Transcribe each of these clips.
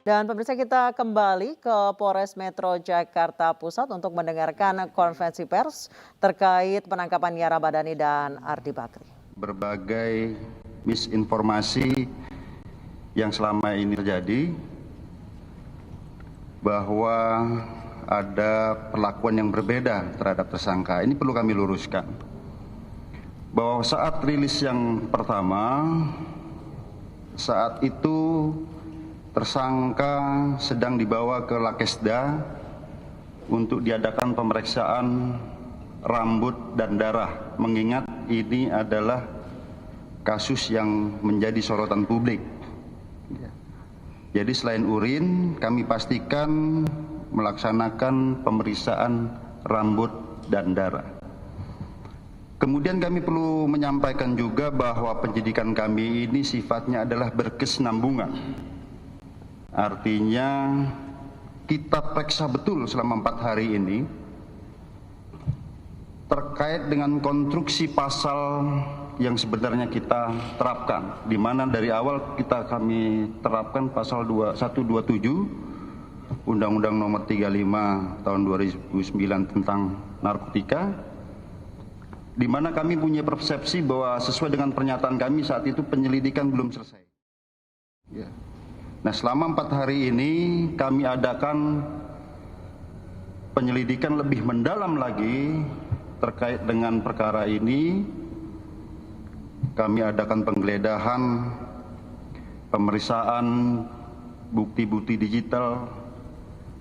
Dan pemirsa kita kembali ke Polres Metro Jakarta Pusat untuk mendengarkan konferensi pers terkait penangkapan Yara Madani dan Ardi Bakri. Berbagai misinformasi yang selama ini terjadi bahwa ada perlakuan yang berbeda terhadap tersangka. Ini perlu kami luruskan. Bahwa saat rilis yang pertama, saat itu tersangka sedang dibawa ke Lakesda untuk diadakan pemeriksaan rambut dan darah, mengingat ini adalah kasus yang menjadi sorotan publik. Jadi selain urin, kami pastikan melaksanakan pemeriksaan rambut dan darah. Kemudian kami perlu menyampaikan juga bahwa penyidikan kami ini sifatnya adalah berkesinambungan. Artinya kita periksa betul selama 4 hari ini terkait dengan konstruksi pasal yang sebenarnya kita terapkan, di mana dari awal kami terapkan pasal 127 Undang-Undang Nomor 35 Tahun 2009 tentang narkotika, di mana kami punya persepsi bahwa sesuai dengan pernyataan kami saat itu penyelidikan belum selesai. Ya. Nah, selama 4 hari ini kami adakan penyelidikan lebih mendalam lagi terkait dengan perkara ini. Kami adakan penggeledahan, pemeriksaan bukti-bukti digital,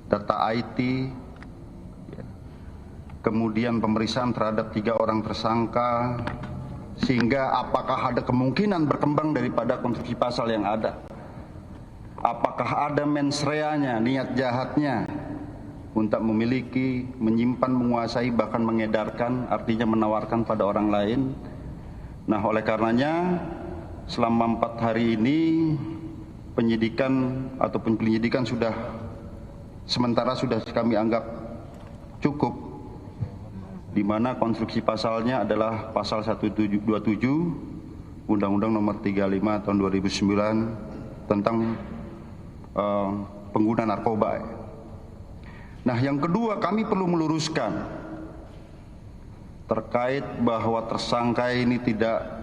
data IT, kemudian pemeriksaan terhadap 3 orang tersangka, sehingga apakah ada kemungkinan berkembang daripada konstruksi pasal yang ada. Apakah ada mens reanya, niat jahatnya untuk memiliki, menyimpan, menguasai, bahkan mengedarkan, artinya menawarkan pada orang lain. Nah, oleh karenanya selama 4 hari ini penyidikan ataupun penyelidikan sementara sudah kami anggap cukup, di mana konstruksi pasalnya adalah pasal 127 Undang-Undang Nomor 35 Tahun 2009 tentang pengguna narkoba. Nah, yang kedua kami perlu meluruskan terkait bahwa tersangka ini tidak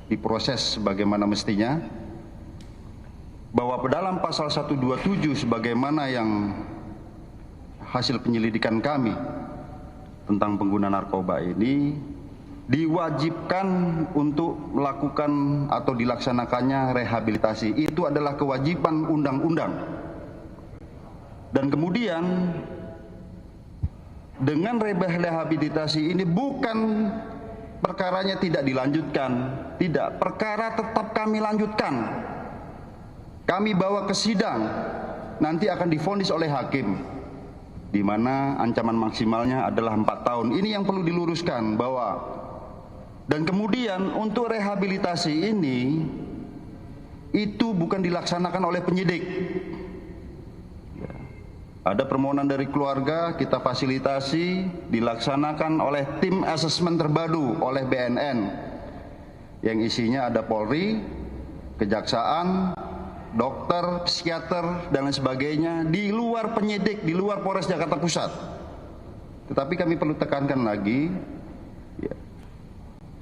diproses sebagaimana mestinya, bahwa dalam pasal 127 sebagaimana yang hasil penyelidikan kami tentang pengguna narkoba ini diwajibkan untuk melakukan atau dilaksanakannya rehabilitasi. Itu adalah kewajiban undang-undang. Dan kemudian dengan rehabilitasi ini bukan perkaranya tidak dilanjutkan, tidak, perkara tetap kami lanjutkan. Kami bawa ke sidang, nanti akan divonis oleh hakim, di mana ancaman maksimalnya adalah 4 tahun. Ini yang perlu diluruskan bahwa, dan kemudian untuk rehabilitasi ini itu bukan dilaksanakan oleh penyidik. Ada permohonan dari keluarga, kita fasilitasi, dilaksanakan oleh tim asesmen terpadu oleh BNN, yang isinya ada Polri, Kejaksaan, dokter, psikiater, dan lain sebagainya, di luar penyidik, di luar Polres Jakarta Pusat. Tetapi kami perlu tekankan lagi,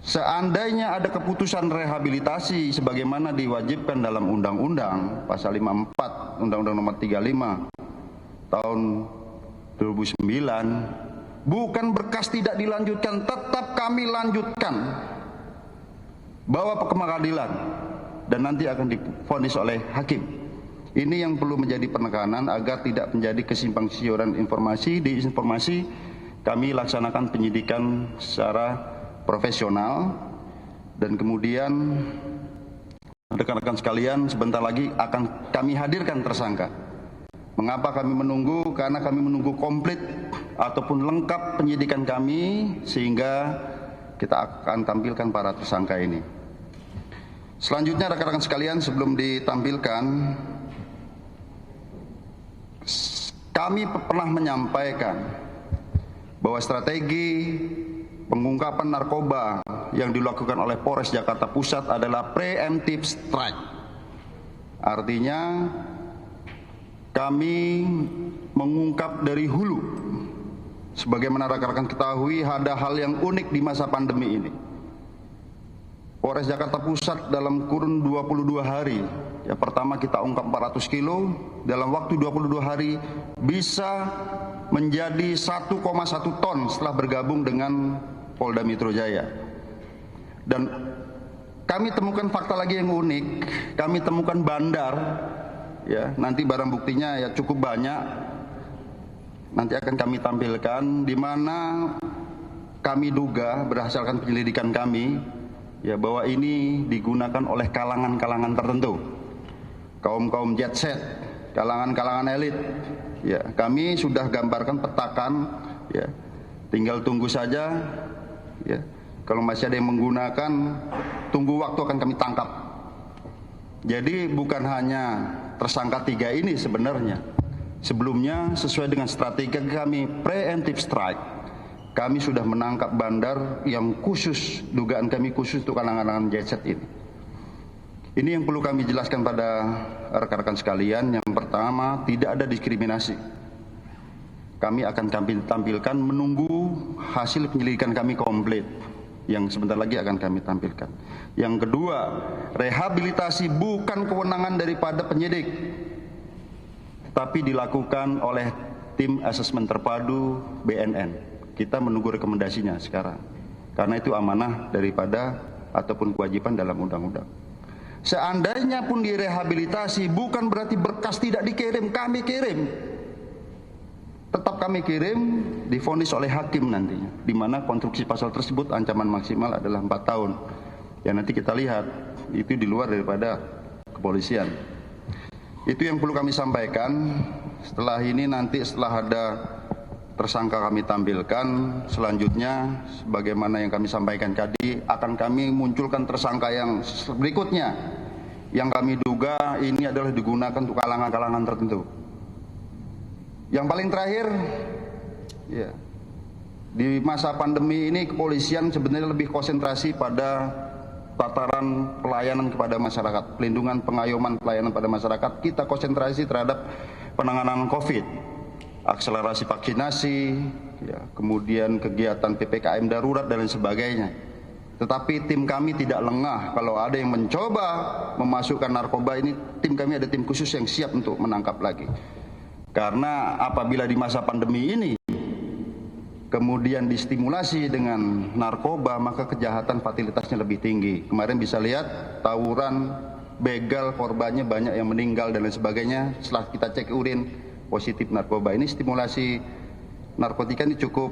seandainya ada keputusan rehabilitasi sebagaimana diwajibkan dalam undang-undang pasal 54 Undang-Undang Nomor 35 Tahun 2009, bukan berkas tidak dilanjutkan, tetap kami lanjutkan, bawa ke pengadilan, dan nanti akan divonis oleh hakim. Ini yang perlu menjadi penekanan agar tidak menjadi kesimpang siuran informasi. Di informasi kami laksanakan penyidikan secara profesional, dan kemudian rekan-rekan sekalian sebentar lagi akan kami hadirkan tersangka. Mengapa kami menunggu? Karena kami menunggu komplit ataupun lengkap penyidikan kami sehingga kita akan tampilkan para tersangka ini. Selanjutnya rekan-rekan sekalian, sebelum ditampilkan, kami pernah menyampaikan bahwa strategi pengungkapan narkoba yang dilakukan oleh Polres Jakarta Pusat adalah preemptive strike. Artinya kami mengungkap dari hulu. Sebagaimana rekan-rekan ketahui, ada hal yang unik di masa pandemi ini. Polres Jakarta Pusat dalam kurun 22 hari, ya pertama kita ungkap 400 kilo, dalam waktu 22 hari bisa menjadi 1,1 ton setelah bergabung dengan Polda Metro Jaya. Dan kami temukan fakta lagi yang unik, kami temukan bandar, ya nanti barang buktinya ya cukup banyak, nanti akan kami tampilkan, di mana kami duga berdasarkan penyelidikan kami, ya bahwa ini digunakan oleh kalangan-kalangan tertentu, kaum-kaum jet set, kalangan-kalangan elit. Ya, kami sudah gambarkan, petakan, ya. Tinggal tunggu saja, ya. Kalau masih ada yang menggunakan, tunggu waktu akan kami tangkap. Jadi bukan hanya tersangka 3 ini sebenarnya. Sebelumnya sesuai dengan strategi kami preemptive strike, kami sudah menangkap bandar yang khusus, dugaan kami khusus untuk kalangan-kalangan jet set ini. Ini yang perlu kami jelaskan pada rekan-rekan sekalian. Yang pertama, tidak ada diskriminasi. Kami akan tampilkan menunggu hasil penyelidikan kami komplit, yang sebentar lagi akan kami tampilkan. Yang kedua, rehabilitasi bukan kewenangan daripada penyidik, tapi dilakukan oleh tim asesmen terpadu BNN. Kita menunggu rekomendasinya sekarang, karena itu amanah daripada ataupun kewajiban dalam undang-undang. Seandainya pun direhabilitasi, bukan berarti berkas tidak dikirim, kami kirim. Tetap kami kirim, divonis oleh hakim nantinya, di mana konstruksi pasal tersebut ancaman maksimal adalah 4 tahun. Ya nanti kita lihat, itu di luar daripada kepolisian. Itu yang perlu kami sampaikan. Setelah ini nanti setelah ada tersangka kami tampilkan, selanjutnya sebagaimana yang kami sampaikan tadi, akan kami munculkan tersangka yang berikutnya, yang kami duga ini adalah digunakan untuk kalangan-kalangan tertentu. Yang paling terakhir, ya, di masa pandemi ini kepolisian sebenarnya lebih konsentrasi pada tataran pelayanan kepada masyarakat, pelindungan, pengayoman, pelayanan pada masyarakat. Kita konsentrasi terhadap penanganan COVID, akselerasi vaksinasi, ya, kemudian kegiatan PPKM darurat dan lain sebagainya. Tetapi tim kami tidak lengah. Kalau ada yang mencoba memasukkan narkoba ini, tim kami ada tim khusus yang siap untuk menangkap lagi. Karena apabila di masa pandemi ini kemudian distimulasi dengan narkoba, maka kejahatan fatalitasnya lebih tinggi. Kemarin bisa lihat tawuran, begal, korbannya banyak yang meninggal dan lain sebagainya. Setelah kita cek urin, positif narkoba. Ini stimulasi narkotika ini cukup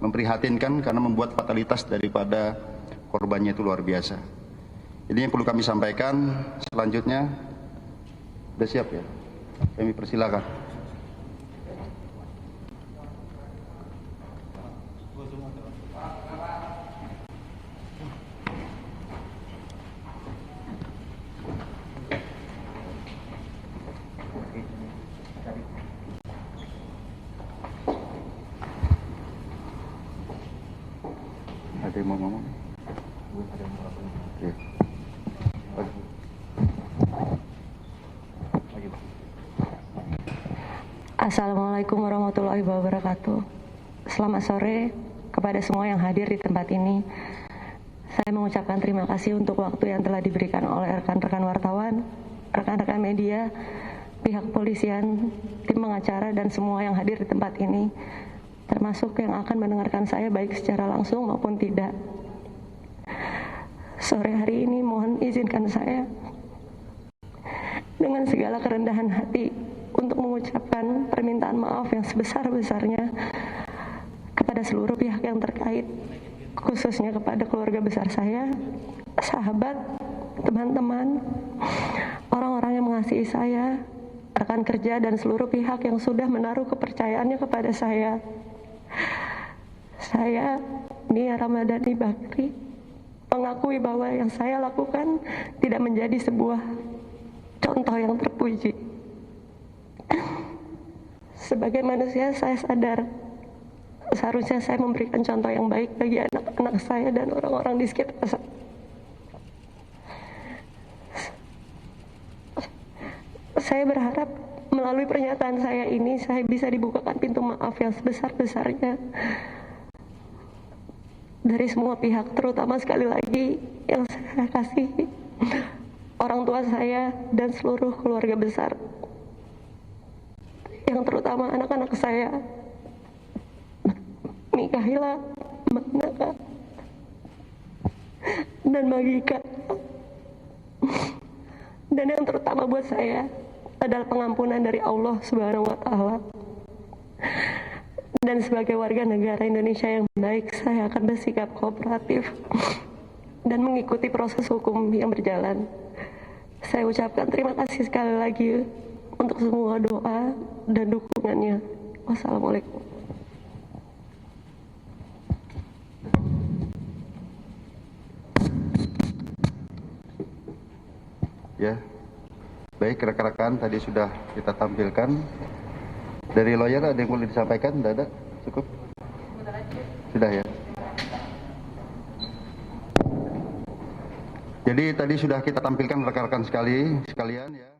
memprihatinkan karena membuat fatalitas daripada korbannya itu luar biasa. Ini yang perlu kami sampaikan. Selanjutnya, sudah siap ya? Kami persilakan. Ada yang mau ngomong? Oke. Assalamualaikum warahmatullahi wabarakatuh. Selamat sore kepada semua yang hadir di tempat ini. Saya mengucapkan terima kasih untuk waktu yang telah diberikan oleh rekan-rekan wartawan, rekan-rekan media, pihak polisian, tim pengacara, dan semua yang hadir di tempat ini, termasuk yang akan mendengarkan saya baik secara langsung maupun tidak. Sore hari ini mohon izinkan saya dengan segala kerendahan hati untuk mengucapkan permintaan maaf yang sebesar-besarnya kepada seluruh pihak yang terkait, khususnya kepada keluarga besar saya, sahabat, teman-teman, orang-orang yang mengasihi saya, rekan kerja, dan seluruh pihak yang sudah menaruh kepercayaannya kepada saya. Saya, Nia Ramadhani Bakri, mengakui bahwa yang saya lakukan tidak menjadi sebuah contoh yang terpuji. Sebagai manusia, saya sadar seharusnya saya memberikan contoh yang baik bagi anak-anak saya dan orang-orang di sekitar saya. Saya Saya berharap melalui pernyataan saya ini, saya bisa dibukakan pintu maaf yang sebesar-besarnya dari semua pihak, terutama sekali lagi yang saya kasihi, orang tua saya dan seluruh keluarga besar, yang terutama anak-anak saya, Mikaela, Manaka, dan Magika. Dan yang terutama buat saya adalah pengampunan dari Allah Subhanahu wa Ta'ala. Dan sebagai warga negara Indonesia yang baik, saya akan bersikap kooperatif dan mengikuti proses hukum yang berjalan. Saya ucapkan terima kasih sekali lagi untuk semua doa dan dukungannya. Wassalamualaikum. Ya, baik rekan-rekan, tadi sudah kita tampilkan. Dari lawyer ada yang boleh disampaikan? Tidak ada? Cukup? Sudah ya. Jadi tadi sudah kita tampilkan rekan-rekan sekalian ya.